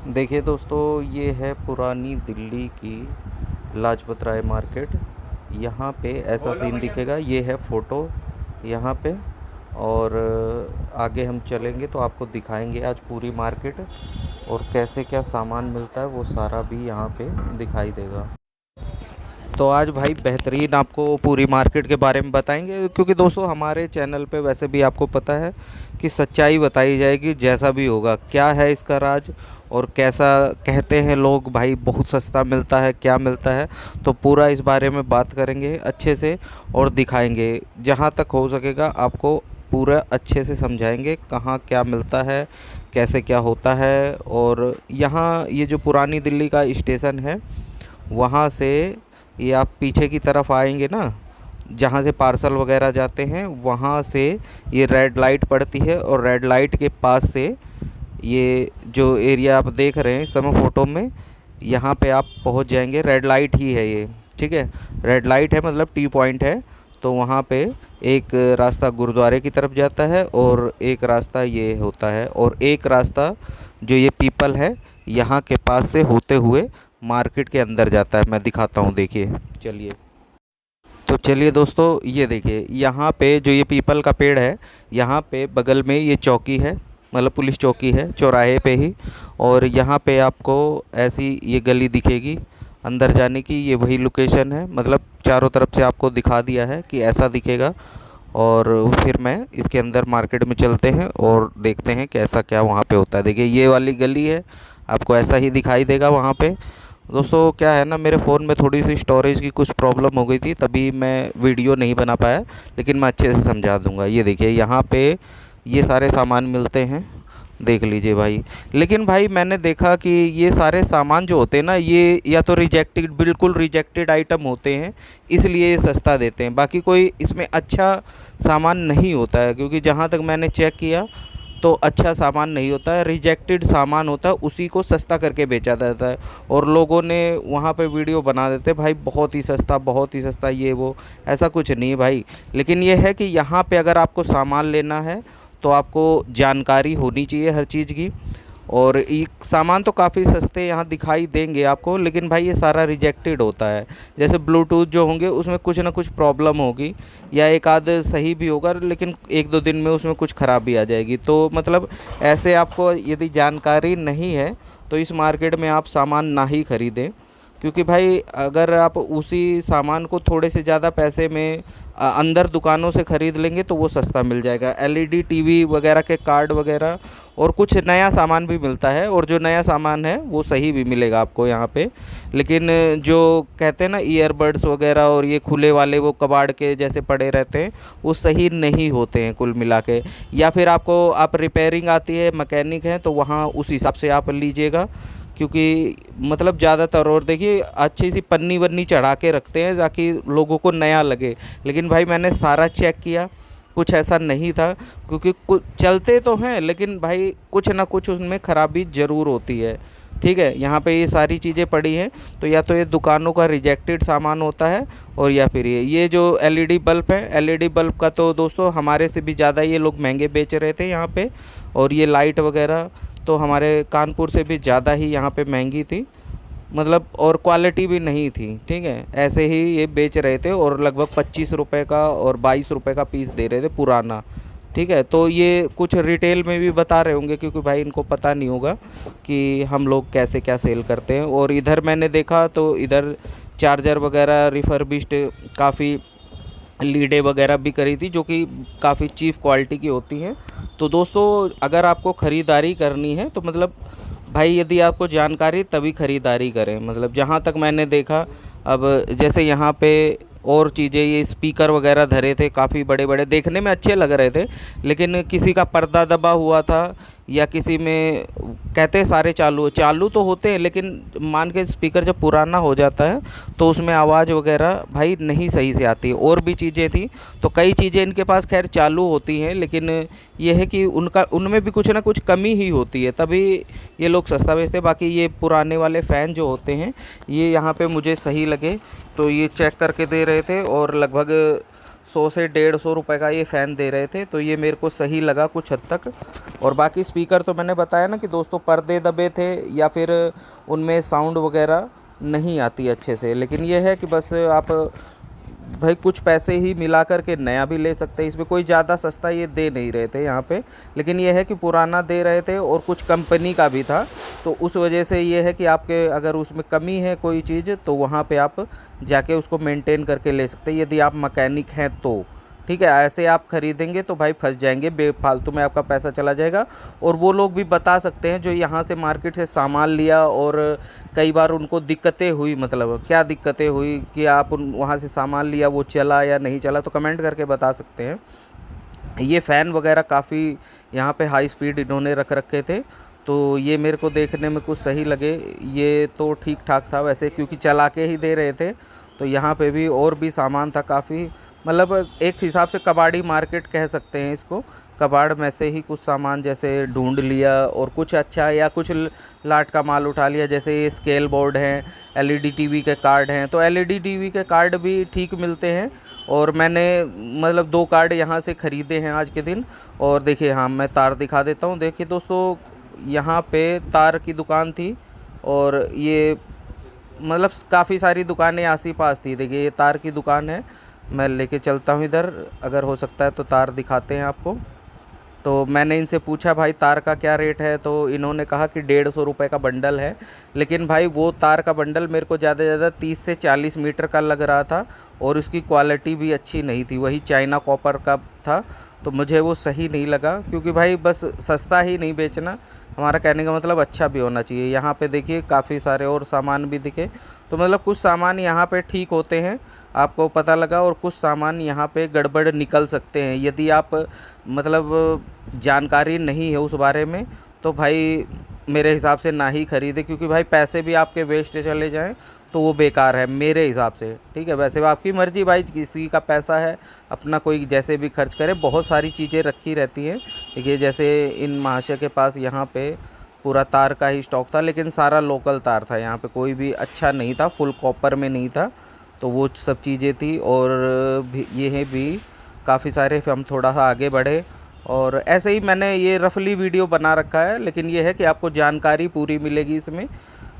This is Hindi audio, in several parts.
देखिए दोस्तों, ये है पुरानी दिल्ली की लाजपत राय मार्केट। यहाँ पे ऐसा सीन दिखेगा। ये है फ़ोटो यहाँ पे। और आगे हम चलेंगे तो आपको दिखाएंगे आज पूरी मार्केट और कैसे क्या सामान मिलता है, वो सारा भी यहाँ पे दिखाई देगा। तो आज भाई बेहतरीन आपको पूरी मार्केट के बारे में बताएंगे, क्योंकि दोस्तों हमारे चैनल पे वैसे भी आपको पता है कि सच्चाई बताई जाएगी, जैसा भी होगा। क्या है इसका राज और कैसा कहते हैं लोग भाई बहुत सस्ता मिलता है, क्या मिलता है, तो पूरा इस बारे में बात करेंगे अच्छे से और दिखाएंगे। जहाँ तक हो सकेगा आपको पूरा अच्छे से समझाएंगे कहाँ क्या मिलता है, कैसे क्या होता है। और यहाँ ये जो पुरानी दिल्ली का स्टेशन है, वहाँ से ये आप पीछे की तरफ आएंगे ना, जहाँ से पार्सल वगैरह जाते हैं, वहाँ से ये रेड लाइट पड़ती है। और रेड लाइट के पास से ये जो एरिया आप देख रहे हैं इस समय फ़ोटो में, यहाँ पे आप पहुँच जाएंगे। रेड लाइट ही है ये, ठीक है। रेड लाइट है मतलब टी पॉइंट है। तो वहाँ पे एक रास्ता गुरुद्वारे की तरफ जाता है और एक रास्ता ये होता है, और एक रास्ता जो ये पीपल है यहाँ के पास से होते हुए मार्केट के अंदर जाता है। मैं दिखाता हूँ, देखिए चलिए। तो चलिए दोस्तों, ये देखिए यहाँ पे जो ये पीपल का पेड़ है, यहाँ पे बगल में ये चौकी है, मतलब पुलिस चौकी है चौराहे पे ही। और यहाँ पे आपको ऐसी ये गली दिखेगी अंदर जाने की, ये वही लोकेशन है। मतलब चारों तरफ से आपको दिखा दिया है कि ऐसा दिखेगा। और फिर मैं इसके अंदर मार्केट में चलते हैं और देखते हैं कैसा क्या वहाँ पे होता है। देखिए ये वाली गली है, आपको ऐसा ही दिखाई देगा वहाँ पे। दोस्तों क्या है ना, मेरे फ़ोन में थोड़ी सी स्टोरेज की कुछ प्रॉब्लम हो गई थी, तभी मैं वीडियो नहीं बना पाया, लेकिन मैं अच्छे से समझा दूंगा। ये देखिए यहाँ पे ये सारे सामान मिलते हैं, देख लीजिए भाई। लेकिन भाई मैंने देखा कि ये सारे सामान जो होते हैं ना, ये या तो रिजेक्टेड, बिल्कुल रिजेक्टेड आइटम होते हैं, इसलिए ये सस्ता देते हैं। बाकी कोई इसमें अच्छा सामान नहीं होता है, क्योंकि जहाँ तक मैंने चेक किया तो अच्छा सामान नहीं होता है, रिजेक्टेड सामान होता है, उसी को सस्ता करके बेचा जाता है। और लोगों ने वहाँ पे वीडियो बना देते भाई बहुत ही सस्ता, बहुत ही सस्ता, ये वो। ऐसा कुछ नहीं भाई। लेकिन ये है कि यहाँ पे अगर आपको सामान लेना है तो आपको जानकारी होनी चाहिए हर चीज़ की। और ये सामान तो काफ़ी सस्ते यहाँ दिखाई देंगे आपको, लेकिन भाई ये सारा रिजेक्टेड होता है। जैसे ब्लूटूथ जो होंगे उसमें कुछ ना कुछ प्रॉब्लम होगी, या एक आध सही भी होगा, लेकिन एक दो दिन में उसमें कुछ ख़राबी आ जाएगी। तो मतलब ऐसे आपको यदि जानकारी नहीं है तो इस मार्केट में आप सामान ना ही ख़रीदें। क्योंकि भाई अगर आप उसी सामान को थोड़े से ज़्यादा पैसे में अंदर दुकानों से ख़रीद लेंगे तो वो सस्ता मिल जाएगा। एलईडी टीवी वगैरह के कार्ड वगैरह और कुछ नया सामान भी मिलता है, और जो नया सामान है वो सही भी मिलेगा आपको यहाँ पे। लेकिन जो कहते हैं ना ईयरबड्स वगैरह और ये खुले वाले वो कबाड़ के जैसे पड़े रहते हैं, वो सही नहीं होते हैं कुल मिला के। या फिर आपको आप रिपेयरिंग आती है, मैकेनिक हैं, तो वहाँ उस हिसाब से आप लीजिएगा। क्योंकि मतलब ज़्यादातर, और देखिए अच्छी सी पन्नी वन्नी चढ़ा के रखते हैं ताकि लोगों को नया लगे। लेकिन भाई मैंने सारा चेक किया, कुछ ऐसा नहीं था। क्योंकि कुछ चलते तो हैं, लेकिन भाई कुछ ना कुछ उनमें ख़राबी ज़रूर होती है। ठीक है, यहाँ पे ये सारी चीज़ें पड़ी हैं, तो या तो ये दुकानों का रिजेक्टेड सामान होता है, और या फिर ये जो एलईडी बल्ब है, एलईडी बल्ब का तो दोस्तों हमारे से भी ज़्यादा ये लोग महंगे बेच रहे थे यहाँ पे। और ये लाइट वगैरह तो हमारे कानपुर से भी ज़्यादा ही यहाँ पे महंगी थी, मतलब, और क्वालिटी भी नहीं थी। ठीक है, ऐसे ही ये बेच रहे थे, और लगभग 25 रुपये का और 22 रुपये का पीस दे रहे थे पुराना। ठीक है, तो ये कुछ रिटेल में भी बता रहे होंगे, क्योंकि भाई इनको पता नहीं होगा कि हम लोग कैसे क्या सेल करते हैं। और इधर मैंने देखा तो इधर चार्जर वगैरह रिफर्बिश्ड काफ़ी लीडें वगैरह भी करी थी, जो कि काफ़ी चीप क्वालिटी की होती हैं। तो दोस्तों अगर आपको ख़रीदारी करनी है तो मतलब भाई यदि आपको जानकारी तभी ख़रीदारी करें। मतलब जहाँ तक मैंने देखा, अब जैसे यहाँ पे और चीज़ें, ये स्पीकर वगैरह धरे थे काफ़ी बड़े बड़े, देखने में अच्छे लग रहे थे, लेकिन किसी का पर्दा दबा हुआ था, या किसी में कहते हैं सारे चालू चालू तो होते हैं, लेकिन मान के स्पीकर जब पुराना हो जाता है तो उसमें आवाज़ वगैरह भाई नहीं सही से आती है। और भी चीज़ें थी, तो कई चीज़ें इनके पास खैर चालू होती हैं, लेकिन ये है कि उनमें भी कुछ ना कुछ कमी ही होती है, तभी ये लोग सस्ता बेचते हैं। बाकी ये पुराने वाले फ़ैन जो होते हैं, ये यहाँ पे मुझे सही लगे, तो ये चेक करके दे रहे थे, और लगभग 100 से 150 रुपए का ये फ़ैन दे रहे थे, तो ये मेरे को सही लगा कुछ हद तक। और बाकी स्पीकर तो मैंने बताया ना कि दोस्तों पर्दे दबे थे या फिर उनमें साउंड वगैरह नहीं आती अच्छे से। लेकिन ये है कि बस आप भाई कुछ पैसे ही मिला कर के नया भी ले सकते हैं, इसमें कोई ज़्यादा सस्ता ये दे नहीं रहे थे यहाँ पे। लेकिन ये है कि पुराना दे रहे थे और कुछ कंपनी का भी था, तो उस वजह से ये है कि आपके अगर उसमें कमी है कोई चीज़ तो वहाँ पे आप जाके उसको मेंटेन करके ले सकते हैं, यदि आप मैकेनिक हैं तो। ठीक है, ऐसे आप ख़रीदेंगे तो भाई फंस जाएंगे, बेफालतू में आपका पैसा चला जाएगा। और वो लोग भी बता सकते हैं जो यहाँ से मार्केट से सामान लिया और कई बार उनको दिक्कतें हुई, मतलब क्या दिक्कतें हुई कि आप वहाँ से सामान लिया वो चला या नहीं चला, तो कमेंट करके बता सकते हैं। ये फ़ैन वगैरह काफ़ी यहाँ पे हाई स्पीड इन्होंने रख रखे थे, तो ये मेरे को देखने में कुछ सही लगे। ये तो ठीक ठाक था वैसे, क्योंकि चला के ही दे रहे थे। तो यहाँ पे भी और भी सामान था काफ़ी, मतलब एक हिसाब से कबाड़ी मार्केट कह सकते हैं इसको। कबाड़ में से ही कुछ सामान जैसे ढूंढ लिया और कुछ अच्छा या कुछ लाट का माल उठा लिया, जैसे ये स्केल बोर्ड हैं, एलईडी टीवी के कार्ड हैं। तो एलईडी टीवी के कार्ड भी ठीक मिलते हैं और मैंने मतलब 2 कार्ड यहाँ से ख़रीदे हैं आज के दिन। और देखिए, हाँ मैं तार दिखा देता हूँ। देखिए दोस्तों, यहाँ पे तार की दुकान थी और ये मतलब काफ़ी सारी दुकानें आस ही पास थी। देखिए ये तार की दुकान है, मैं लेके चलता हूँ इधर, अगर हो सकता है तो तार दिखाते हैं आपको। तो मैंने इनसे पूछा भाई तार का क्या रेट है, तो इन्होंने कहा कि 150 रुपये का बंडल है। लेकिन भाई वो तार का बंडल मेरे को ज़्यादा से ज़्यादा 30 से 40 मीटर का लग रहा था और उसकी क्वालिटी भी अच्छी नहीं थी, वही चाइना कॉपर का था। तो मुझे वो सही नहीं लगा, क्योंकि भाई बस सस्ता ही नहीं बेचना, हमारा कहने का मतलब अच्छा भी होना चाहिए। यहाँ पे देखिए काफ़ी सारे और सामान भी दिखे, तो मतलब कुछ सामान यहाँ पे ठीक होते हैं, आपको पता लगा, और कुछ सामान यहाँ पे गड़बड़ निकल सकते हैं। यदि आप मतलब जानकारी नहीं है उस बारे में तो भाई मेरे हिसाब से ना ही ख़रीदे, क्योंकि भाई पैसे भी आपके वेस्ट चले जाएं तो वो बेकार है मेरे हिसाब से। ठीक है, वैसे आपकी मर्ज़ी भाई, किसी का पैसा है अपना, कोई जैसे भी खर्च करे। बहुत सारी चीज़ें रखी रहती हैं। देखिए जैसे इन महाशय के पास यहाँ पे पूरा तार का ही स्टॉक था, लेकिन सारा लोकल तार था, यहाँ पे कोई भी अच्छा नहीं था, फुल कॉपर में नहीं था। तो वो सब चीज़ें थी। और भी ये है भी काफ़ी सारे, फिर हम थोड़ा सा आगे बढ़े और ऐसे ही मैंने ये रफली वीडियो बना रखा है। लेकिन ये है कि आपको जानकारी पूरी मिलेगी इसमें।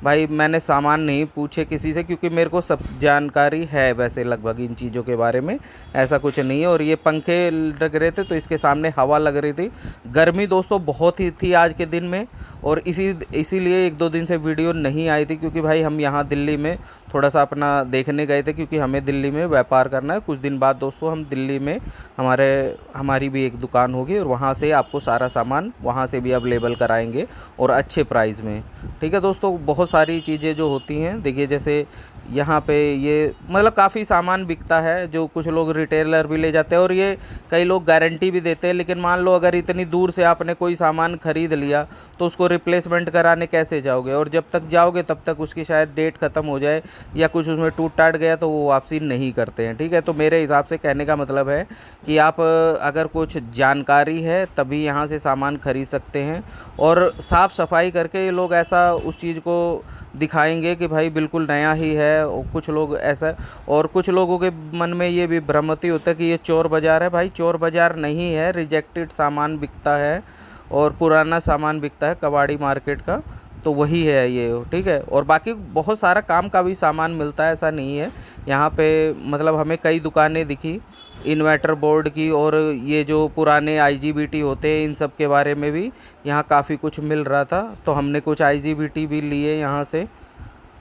भाई मैंने सामान नहीं पूछे किसी से, क्योंकि मेरे को सब जानकारी है वैसे लगभग इन चीज़ों के बारे में, ऐसा कुछ नहीं है। और ये पंखे लग रहे थे तो इसके सामने हवा लग रही थी। गर्मी दोस्तों बहुत ही थी आज के दिन में, और इसीलिए 1-2 दिन से वीडियो नहीं आई थी, क्योंकि भाई हम यहाँ दिल्ली में थोड़ा सा अपना देखने गए थे, क्योंकि हमें दिल्ली में व्यापार करना है। कुछ दिन बाद दोस्तों हम दिल्ली में हमारी भी एक दुकान होगी और वहाँ से आपको सारा सामान वहाँ से भी अवेलेबल कराएंगे और अच्छे प्राइस में। ठीक है दोस्तों, बहुत सारी चीज़ें जो होती हैं, देखिए जैसे यहाँ पे ये मतलब काफ़ी सामान बिकता है, जो कुछ लोग रिटेलर भी ले जाते हैं और ये कई लोग गारंटी भी देते हैं। लेकिन मान लो अगर इतनी दूर से आपने कोई सामान ख़रीद लिया तो उसको रिप्लेसमेंट कराने कैसे जाओगे, और जब तक जाओगे तब तक उसकी शायद डेट ख़त्म हो जाए या कुछ उसमें टूट टाट गया तो वो वापसी नहीं करते हैं। ठीक है, तो मेरे हिसाब से कहने का मतलब है कि आप अगर कुछ जानकारी है तभी यहाँ से सामान ख़रीद सकते हैं। और साफ़ सफाई करके ये लोग ऐसा उस चीज़ को दिखाएंगे कि भाई बिल्कुल नया ही है। और कुछ लोग ऐसा, और कुछ लोगों के मन में ये भी भ्रमति होता है कि ये चोर बाज़ार है। भाई चोर बाज़ार नहीं है, रिजेक्टेड सामान बिकता है और पुराना सामान बिकता है कबाड़ी मार्केट का, तो वही है ये। ठीक है, और बाकी बहुत सारा काम का भी सामान मिलता है, ऐसा नहीं है। यहाँ पे मतलब हमें कई दुकानें दिखी इन्वर्टर बोर्ड की, और ये जो पुराने IGBT होते हैं इन सब के बारे में भी यहाँ काफ़ी कुछ मिल रहा था, तो हमने कुछ IGBT भी लिए यहाँ से।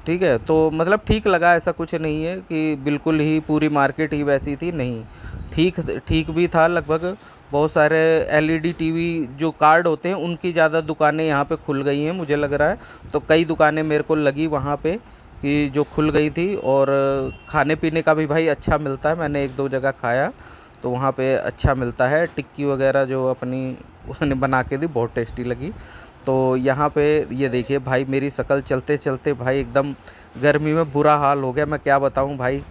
ठीक है, तो मतलब ठीक लगा, ऐसा कुछ नहीं है कि बिल्कुल ही पूरी मार्केट ही वैसी थी, नहीं, ठीक ठीक भी था लगभग। बहुत सारे LED टीवी जो कार्ड होते हैं उनकी ज़्यादा दुकानें यहाँ पे खुल गई हैं मुझे लग रहा है, तो कई दुकानें मेरे को लगी वहाँ पे कि जो खुल गई थी। और खाने पीने का भी भाई अच्छा मिलता है, मैंने 1-2 जगह खाया तो वहाँ पे अच्छा मिलता है। टिक्की वगैरह जो अपनी उसने बना के दी बहुत टेस्टी लगी। तो यहाँ पे ये देखिए भाई, मेरी शक्ल चलते चलते भाई एकदम गर्मी में बुरा हाल हो गया। मैं क्या बताऊँ भाई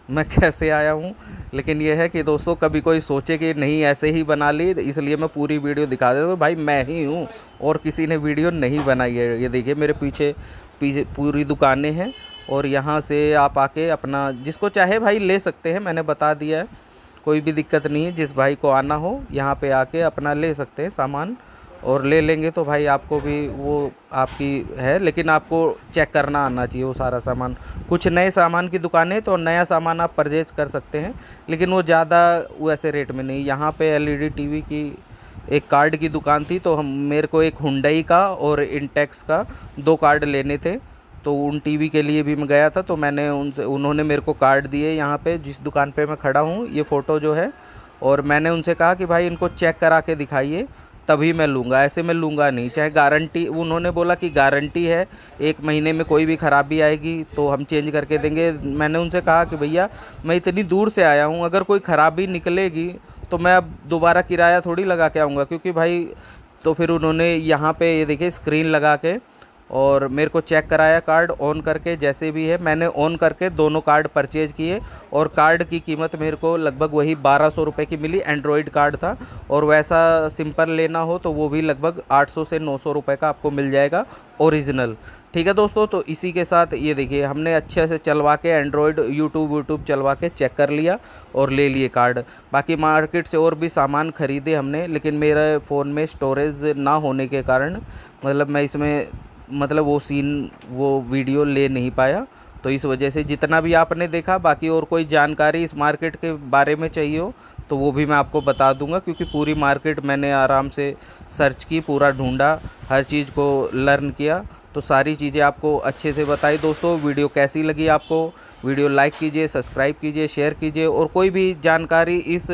मैं कैसे आया हूँ। लेकिन ये है कि दोस्तों कभी कोई सोचे कि नहीं ऐसे ही बना ली, इसलिए मैं पूरी वीडियो दिखा देता हूँ। भाई मैं ही हूँ और किसी ने वीडियो नहीं बनाई है। ये देखिए मेरे पीछे पीछे पूरी दुकानें हैं और यहाँ से आप आके अपना जिसको चाहे भाई ले सकते हैं, मैंने बता दिया है। कोई भी दिक्कत नहीं है। जिस भाई को आना हो यहाँ पे आके अपना ले सकते हैं सामान, और ले लेंगे तो भाई आपको भी वो आपकी है, लेकिन आपको चेक करना आना चाहिए वो सारा सामान। कुछ नए सामान की दुकान है तो नया सामान आप परचेज कर सकते हैं, लेकिन वो ज़्यादा वैसे रेट में नहीं। यहाँ पे एलईडी टीवी की एक कार्ड की दुकान थी, तो हम मेरे को एक हुंडई का और इंटेक्स का 2 कार्ड लेने थे। तो उन टीवी के लिए भी मैं गया था, तो मैंने उन्होंने मेरे को कार्ड दिए यहाँ पे जिस दुकान पे मैं खड़ा हूँ, ये फ़ोटो जो है। और मैंने उनसे कहा कि भाई इनको चेक करा के दिखाइए तभी मैं लूँगा, ऐसे मैं लूँगा नहीं। चाहे गारंटी, उन्होंने बोला कि गारंटी है, 1 महीने में कोई भी ख़राबी आएगी तो हम चेंज करके देंगे। मैंने उनसे कहा कि भैया मैं इतनी दूर से आया हूँ, अगर कोई ख़राबी निकलेगी तो मैं अब दोबारा किराया थोड़ी लगा के आऊँगा, क्योंकि भाई। तो फिर उन्होंने यहाँ पे ये देखिए स्क्रीन लगा के और मेरे को चेक कराया कार्ड ऑन करके, जैसे भी है मैंने ऑन करके दोनों कार्ड परचेज किए। और कार्ड की कीमत मेरे को लगभग वही 1200 रुपये की मिली। एंड्रॉयड कार्ड था, और वैसा सिंपल लेना हो तो वो भी लगभग 800 से 900 रुपये का आपको मिल जाएगा ओरिजिनल। ठीक है दोस्तों, तो इसी के साथ ये देखिए हमने अच्छे से चलवा के एंड्रॉयड यूट्यूब चलवा के चेक कर लिया और ले लिए कार्ड। बाकी मार्केट से और भी सामान ख़रीदे हमने, लेकिन मेरे फ़ोन में स्टोरेज ना होने के कारण मतलब मैं इसमें वो वीडियो ले नहीं पाया। तो इस वजह से जितना भी आपने देखा, बाकी और कोई जानकारी इस मार्केट के बारे में चाहिए हो तो वो भी मैं आपको बता दूंगा, क्योंकि पूरी मार्केट मैंने आराम से सर्च की, पूरा ढूंढा, हर चीज़ को लर्न किया, तो सारी चीज़ें आपको अच्छे से बताई। दोस्तों वीडियो कैसी लगी आपको? वीडियो लाइक कीजिए, सब्सक्राइब कीजिए, शेयर कीजिए। और कोई भी जानकारी इस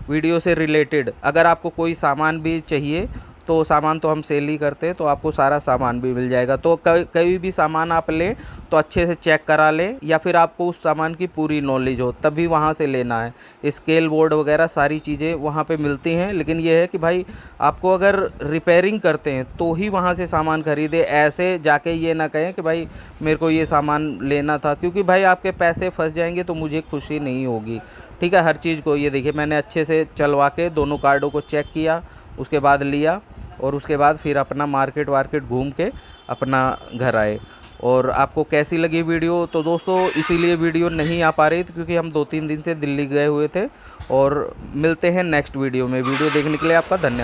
वीडियो से रिलेटेड अगर आपको कोई सामान भी चाहिए, तो सामान तो हम सेल ही करते हैं, तो आपको सारा सामान भी मिल जाएगा। तो कोई भी सामान आप लें तो अच्छे से चेक करा लें, या फिर आपको उस सामान की पूरी नॉलेज हो तभी वहाँ से लेना है। स्केल बोर्ड वगैरह सारी चीज़ें वहाँ पे मिलती हैं, लेकिन ये है कि भाई आपको अगर रिपेयरिंग करते हैं तो ही वहाँ से सामान ख़रीदे। ऐसे जाके ये ना कहें कि भाई मेरे को ये सामान लेना था, क्योंकि भाई आपके पैसे फंस जाएंगे तो मुझे खुशी नहीं होगी। ठीक है, हर चीज़ को ये देखिए मैंने अच्छे से चलवा के दोनों कार्डों को चेक किया, उसके बाद लिया, और उसके बाद फिर अपना मार्केट घूम के अपना घर आए। और आपको कैसी लगी वीडियो? तो दोस्तों इसीलिए वीडियो नहीं आ पा रही थी क्योंकि हम 2-3 दिन से दिल्ली गए हुए थे। और मिलते हैं नेक्स्ट वीडियो में। वीडियो देखने के लिए आपका धन्यवाद।